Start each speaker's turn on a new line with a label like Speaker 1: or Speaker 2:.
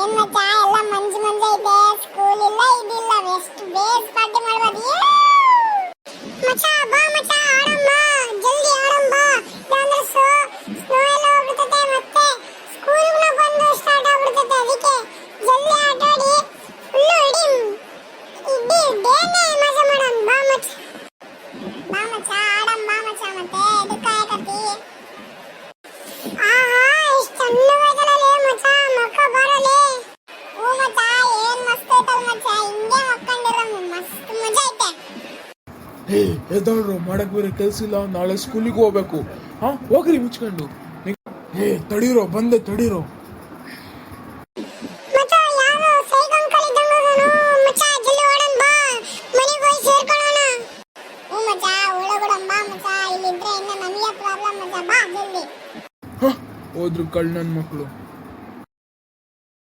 Speaker 1: ಏನ್ ಮಚ್ಚ ಎಲ್ಲ ಮಂಜು ಮಂಜು ಇದೆ, ಸ್ಕೂಲ್ ಇಲ್ಲ ಇದಿಲ್ಲ, ಎಷ್ಟು ಬೇಸ್ ಪಾರ್ಟಿ ಮಾಡ್ಬೋದು. ಮಚ್ಚ ಬಾ ಮಚ್ಚ, ಆಡಂಬ ಜಲ್ದಿ ಆಡಂಬ, ಇಲ್ಲಾಂದ್ರೆ ಸ್ನೋ ಎಲ್ಲ ಹೋಗ್ಬಿಡ್ತದೆ, ಮತ್ತೆ ಸ್ಕೂಲ್ಗೂ ಬಂದು ಸ್ಟಾರ್ಟ್ ಆಗ್ಬಿಡ್ತದೆ. ಅದಕ್ಕೆ ಜಲ್ದಿ ಆಟಾಡಿ ಫುಲ್ಲು ಇಡೀ ಡೇನೇ ಮಜಾ ಮಾಡೋಣ. ಬಾ ಮಚ್ಚ, ಬಾ ಮಚ್ಚ ಆಡಂಬ ಮಚ್ಚ, ಮತ್ತೆ ಎದಕ್ಕೆ ಕಾಯಕತ್ತಿ? ಆಹಾ ಎಷ್ಟು ಚೆನ್ನಾಗೈತಲ್ಲ ಮಚ್ಚ, ಮಕ್ಕ ಬರಲೇ. ಹೂ ಮಚ್ಚ, ಏನ್ ಮಸ್ತ್ ಐತಲ್ಲ ಮಚ್ಚ, ಹಿಂಗೆ ಮಕ್ಕಂಡಿರೋ ಮಸ್ತ್ ಮಜಾ ಐತೆ.
Speaker 2: ಹೇ ಎದ್ದಾಳ್ರು, ಮಾಡಕ್ ಬೇರೆ ಕೆಲ್ಸ ಇಲ್ಲ, ನಾಳೆ ಸ್ಕೂಲಿಗೆ ಹೋಗ್ಬೇಕು. ಹಾ ಹೋಗ್ರಿ ಮುಚ್ಕೊಂಡು. ಹೇ ತಡೀರೋ, ಬಂದೆ ತಡೀರೋ.
Speaker 1: ಮಚ್ಚ ಯಾರು ಸೈಗ್ ಅಂಕಲ್ ಇದ್ದಂಗ ಮಚ್ಚ, ಜಲ್ದಿ ಓಡನ್ ಬಾ, ಮನೆಗೆ ಹೋಗಿ ಸೇರ್ಕೊಳ್ಳೋಣ. ಹೂ ಮಚ್ಚ ಒಳಗಡೆ ಬಾ ಮಚ್ಚ, ಇಲ್ಲಿದ್ರೆ ಇನ್ನ ನಮಗೆ ಪ್ರಾಬ್ಲಮ್ ಮಚ್ಚ, ಬಾ ಜಲ್ದಿ.
Speaker 2: ಹೋದ್ರು ಕಳ್ ನನ್ ಮಕ್ಳು.